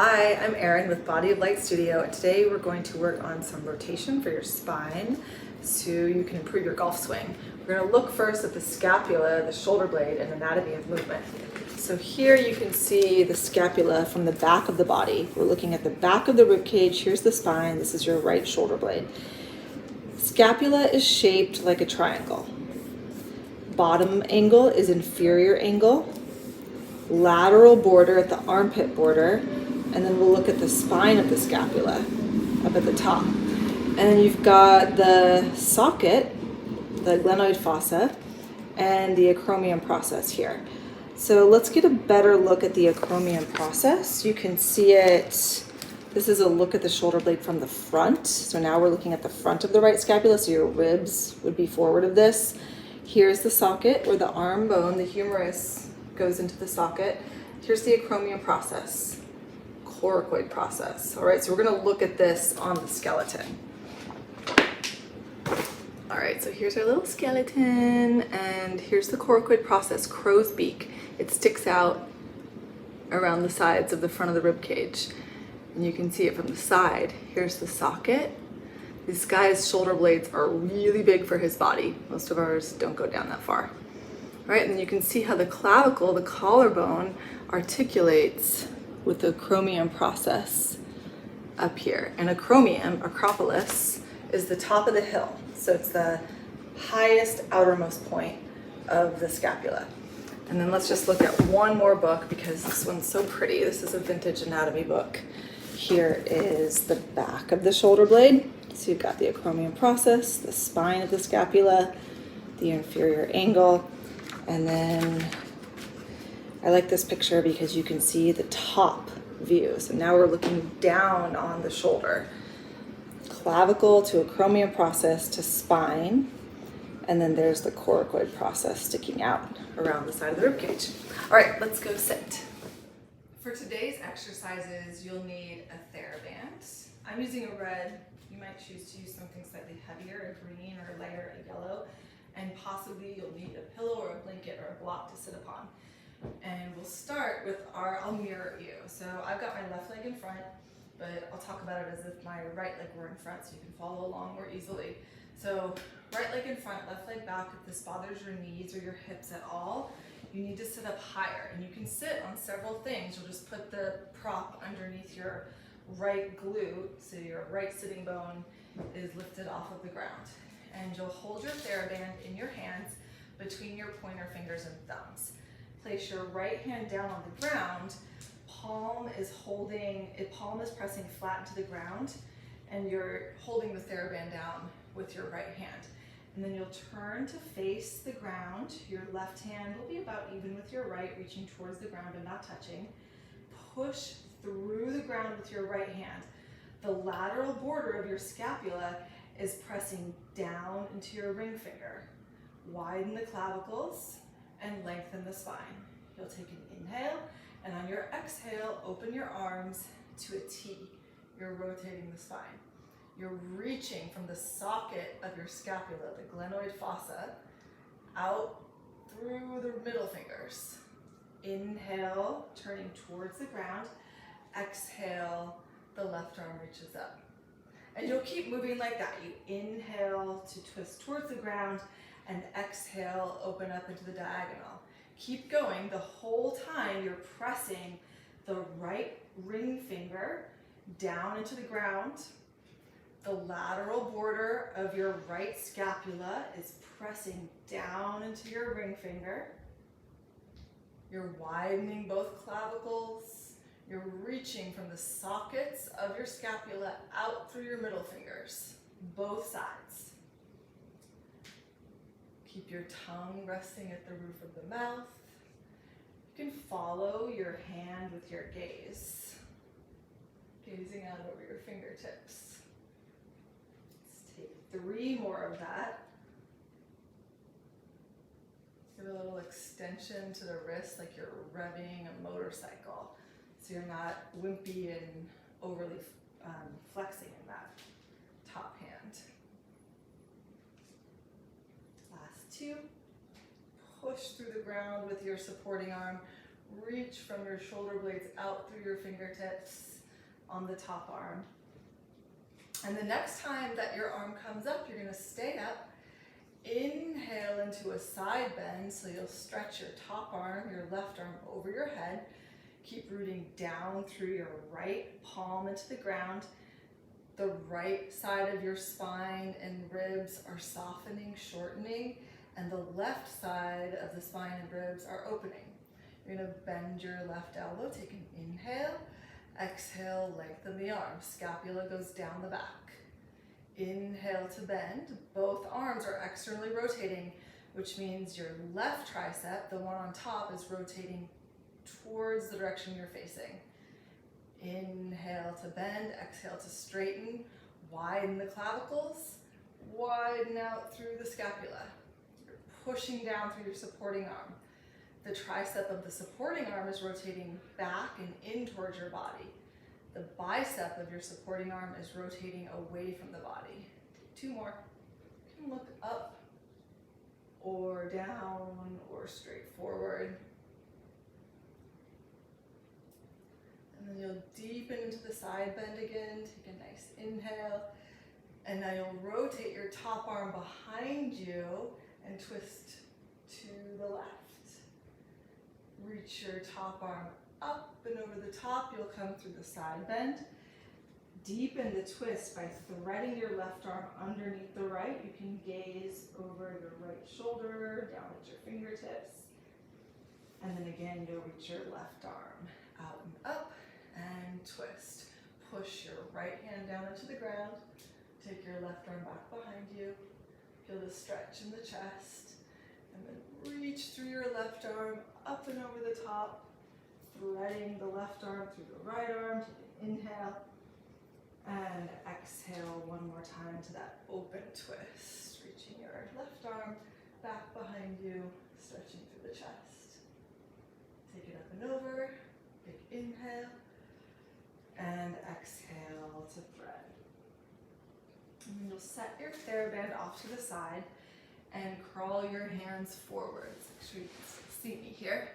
Hi, I'm Erin with Body of Light Studio, and today we're going to work on some rotation for your spine so you can improve your golf swing. We're going to look first at the scapula, the shoulder blade, and anatomy of movement. So here you can see the scapula from the back of the body. We're looking at the back of the rib cage. Here's the spine. This is your right shoulder blade. Scapula is shaped like a triangle. Bottom angle is inferior angle. Lateral border at the armpit border, and then we'll look at the spine of the scapula up at the top. And then you've got the socket, the glenoid fossa, and the acromion process here. So let's get a better look at the acromion process. You can see it. This is a look at the shoulder blade from the front. So now we're looking at the front of the right scapula, so your ribs would be forward of this. Here's the socket where the arm bone, the humerus, goes into the socket. Here's the acromion process, coracoid process. All right, so we're gonna look at this on the skeleton. All right, so here's our little skeleton, and here's the coracoid process, crow's beak. It sticks out around the sides of the front of the rib cage, and you can see it from the side. Here's the socket. This guy's shoulder blades are really big for his body. Most of ours don't go down that far. Right, and then you can see how the clavicle, the collarbone, articulates with the acromion process up here. And acromion, acropolis, is the top of the hill. So it's the highest outermost point of the scapula. And then let's just look at one more book because this one's so pretty. This is a vintage anatomy book. Here is the back of the shoulder blade. So you've got the acromion process, the spine of the scapula, the inferior angle. And then I like this picture because you can see the top view. So now we're looking down on the shoulder. Clavicle to acromion process to spine. And then there's the coracoid process sticking out around the side of the ribcage. All right, let's go sit. For today's exercises, you'll need a TheraBand. I'm using a red. You might choose to use something slightly heavier, a green or lighter, a yellow. And possibly you'll need a pillow or a blanket or a block to sit upon. And we'll start with I'll mirror you. So I've got my left leg in front, but I'll talk about it as if my right leg were in front so you can follow along more easily. So right leg in front, left leg back. If this bothers your knees or your hips at all, you need to sit up higher. And you can sit on several things. You'll just put the prop underneath your right glute, so your right sitting bone is lifted off of the ground. And you'll hold your TheraBand in your hands between your pointer fingers and thumbs. Place your right hand down on the ground. Palm is pressing flat into the ground, and you're holding the TheraBand down with your right hand. And then you'll turn to face the ground. Your left hand will be about even with your right, reaching towards the ground and not touching. Push through the ground with your right hand. The lateral border of your scapula is pressing down into your ring finger. Widen the clavicles and lengthen the spine. You'll take an inhale, and on your exhale, open your arms to a T. You're rotating the spine. You're reaching from the socket of your scapula, the glenoid fossa, out through the middle fingers. Inhale, turning towards the ground. Exhale, the left arm reaches up. And you'll keep moving like that. You inhale to twist towards the ground and exhale, open up into the diagonal. Keep going. The whole time you're pressing the right ring finger down into the ground. The lateral border of your right scapula is pressing down into your ring finger. You're widening both clavicles. You're reaching from the sockets of your scapula out through your middle fingers, both sides. Keep your tongue resting at the roof of the mouth. You can follow your hand with your gaze, gazing out over your fingertips. Let's take 3 more of that. Give a little extension to the wrist like you're revving a motorcycle. So you're not wimpy and overly flexing in that top hand. Last 2. Push through the ground with your supporting arm. reach from your shoulder blades out through your fingertips on the top arm. And the next time that your arm comes up, you're gonna stay up. Inhale into a side bend, so you'll stretch your top arm, your left arm over your head. Keep rooting down through your right palm into the ground. The right side of your spine and ribs are softening, shortening, and the left side of the spine and ribs are opening. You're gonna bend your left elbow, take an inhale. Exhale, lengthen the arm. Scapula goes down the back. Inhale to bend. Both arms are externally rotating, which means your left tricep, the one on top, is rotating towards the direction you're facing. Inhale to bend, exhale to straighten. Widen the clavicles, widen out through the scapula. You're pushing down through your supporting arm. The tricep of the supporting arm is rotating back and in towards your body. The bicep of your supporting arm is rotating away from the body. Two more. You can look up or down or straight forward. And then you'll deepen into the side bend again. Take a nice inhale. And now you'll rotate your top arm behind you and twist to the left. Reach your top arm up and over the top. You'll come through the side bend. Deepen the twist by threading your left arm underneath the right. You can gaze over your right shoulder, down at your fingertips. And then again, you'll reach your left arm out and up and twist. Push your right hand down into the ground. Take your left arm back behind you. Feel the stretch in the chest. And then reach through your left arm up and over the top, threading the left arm through the right arm. Take an inhale and exhale one more time to that open twist. Reaching your left arm back behind you, stretching through the chest. Take it up and over, big inhale, and exhale to thread. And then you'll set your TheraBand off to the side and crawl your hands forwards. Actually, you can see me here.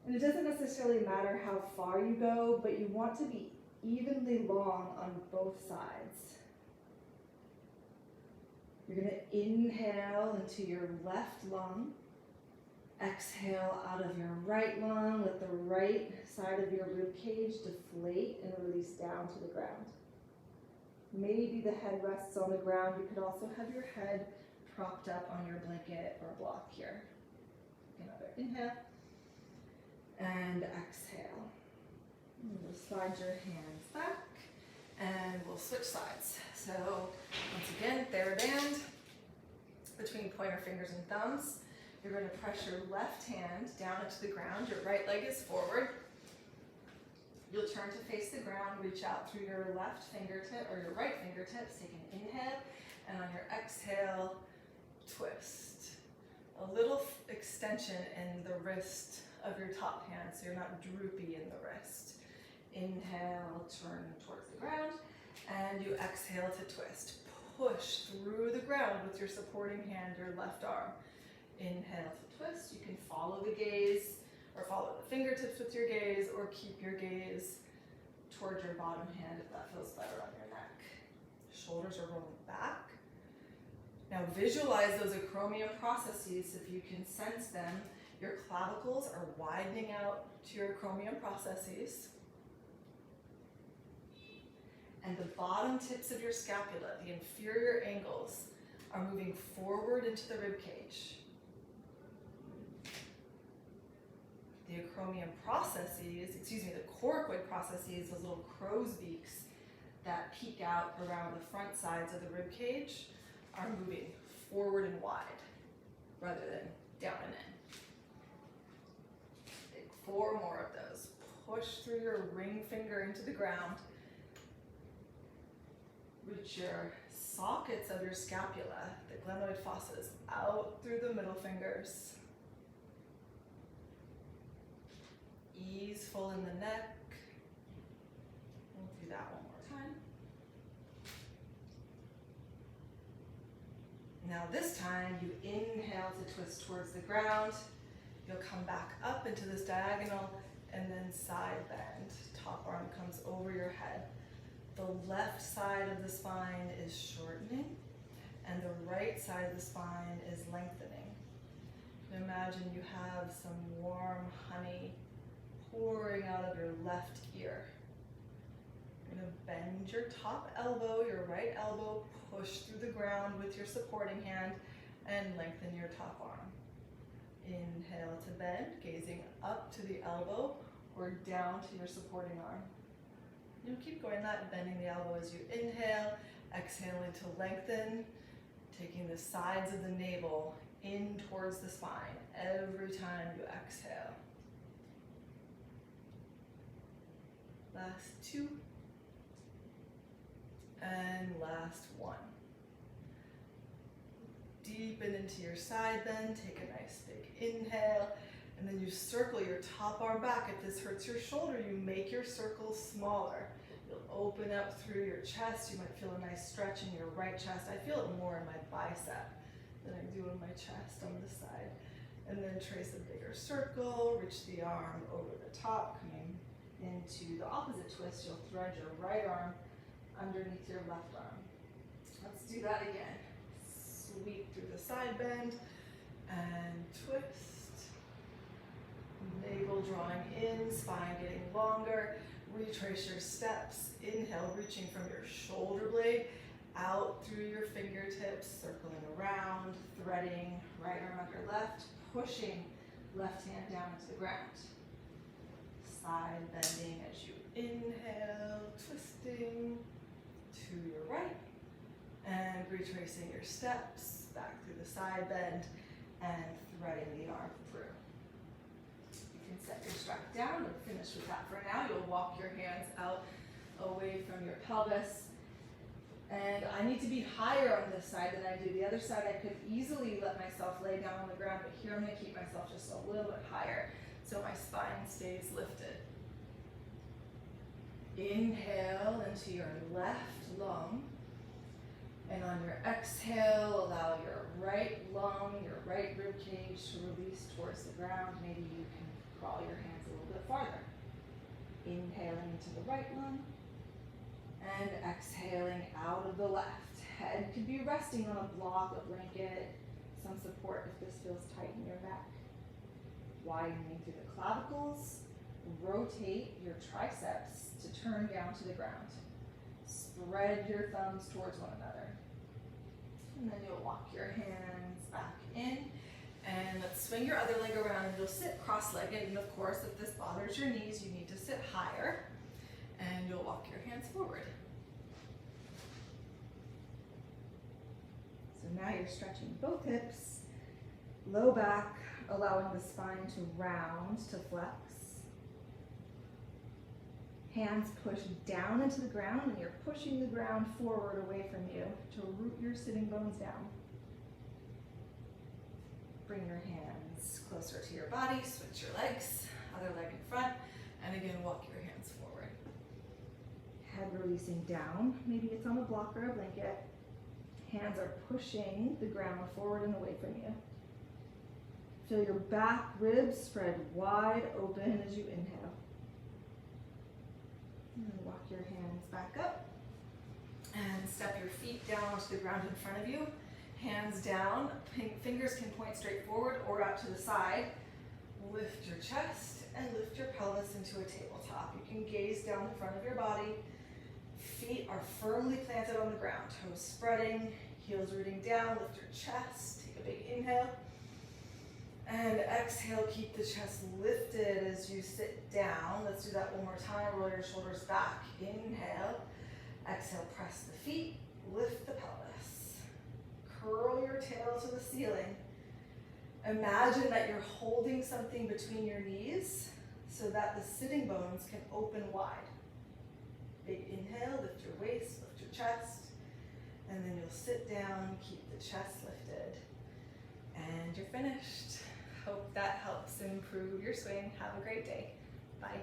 And it doesn't necessarily matter how far you go, but you want to be evenly long on both sides. You're going to inhale into your left lung. Exhale out of your right lung. Let the right side of your rib cage deflate and release down to the ground. Maybe the head rests on the ground. You could also have your head propped up on your blanket or block here. Another inhale and exhale. And we'll slide your hands back and we'll switch sides. So once again, TheraBand between pointer fingers and thumbs. You're going to press your left hand down into the ground. Your right leg is forward. You'll turn to face the ground, reach out through your left fingertip or your right fingertips. Take an inhale, and on your exhale, twist. A little extension in the wrist of your top hand so you're not droopy in the wrist. Inhale, turn towards the ground, and you exhale to twist. Push through the ground with your supporting hand, your left arm. Inhale to twist. You can follow the gaze or follow the fingertips with your gaze, or keep your gaze towards your bottom hand if that feels better on your neck. Shoulders are rolling back. Now visualize those acromion processes if you can sense them. Your clavicles are widening out to your acromion processes. And the bottom tips of your scapula, the inferior angles, are moving forward into the rib cage. The acromion processes, the coracoid processes, those little crow's beaks that peek out around the front sides of the rib cage, are moving forward and wide rather than down and in. Take 4 more of those. Push through your ring finger into the ground. Reach your sockets of your scapula, the glenoid fossas, out through the middle fingers. Easeful in the neck. We'll do that one more time. Now this time you inhale to twist towards the ground. You'll come back up into this diagonal and then side bend. Top arm comes over your head. The left side of the spine is shortening and the right side of the spine is lengthening. Imagine you have some warm honey pouring out of your left ear. You're going to bend your top elbow, your right elbow, push through the ground with your supporting hand and lengthen your top arm. Inhale to bend, gazing up to the elbow or down to your supporting arm. You'll keep going that, bending the elbow as you inhale, exhaling to lengthen, taking the sides of the navel in towards the spine every time you exhale. Last two. And last one. Deepen into your side bend, take a nice big inhale, and then you circle your top arm back. If this hurts your shoulder, you make your circle smaller. You'll open up through your chest. You might feel a nice stretch in your right chest. I feel it more in my bicep than I do in my chest on this side. And then trace a bigger circle, reach the arm over the top, coming into the opposite twist. You'll thread your right arm underneath your left arm. Let's do that again. Sweep through the side bend and twist. Navel drawing in, spine getting longer. Retrace your steps. Inhale, reaching from your shoulder blade out through your fingertips, circling around, threading right arm under left, pushing left hand down into the ground. Side bending as you inhale, twisting to your right, and retracing your steps back through the side bend and threading the arm through. You can set your strap down. We're finished with that for now. You'll walk your hands out away from your pelvis. And I need to be higher on this side than I do. The other side I could easily let myself lay down on the ground, but here I'm going to keep myself just a little bit higher so my spine stays lifted. Inhale into your left lung. And on your exhale, allow your right lung, your right rib cage to release towards the ground. Maybe you can crawl your hands a little bit farther. Inhaling into the right lung and exhaling out of the left. Head could be resting on a block, a blanket, some support if this feels tight in your neck. Widening through the clavicles. Rotate your triceps to turn down to the ground. Spread your thumbs towards one another. And then you'll walk your hands back in. And let's swing your other leg around and you'll sit cross-legged. And of course, if this bothers your knees, you need to sit higher. And you'll walk your hands forward. So now you're stretching both hips, low back, allowing the spine to round, to flex. Hands push down into the ground and you're pushing the ground forward away from you to root your sitting bones down. Bring your hands closer to your body, switch your legs, other leg in front, and again walk your hands forward. Head releasing down, maybe it's on a block or a blanket. Hands are pushing the ground forward and away from you. Feel your back ribs spread wide open as you inhale. And then walk your hands back up and step your feet down onto the ground in front of you. Hands down, fingers can point straight forward or out to the side. Lift your chest and lift your pelvis into a tabletop. You can gaze down the front of your body. Feet are firmly planted on the ground. Toes spreading, heels rooting down. Lift your chest, take a big inhale. And exhale, keep the chest lifted as you sit down. Let's do that one more time. Roll your shoulders back. Inhale. Exhale, press the feet. Lift the pelvis. Curl your tail to the ceiling. Imagine that you're holding something between your knees so that the sitting bones can open wide. Big inhale, lift your waist, lift your chest. And then you'll sit down, keep the chest lifted. And you're finished. Hope that helps improve your swing. Have a great day. Bye.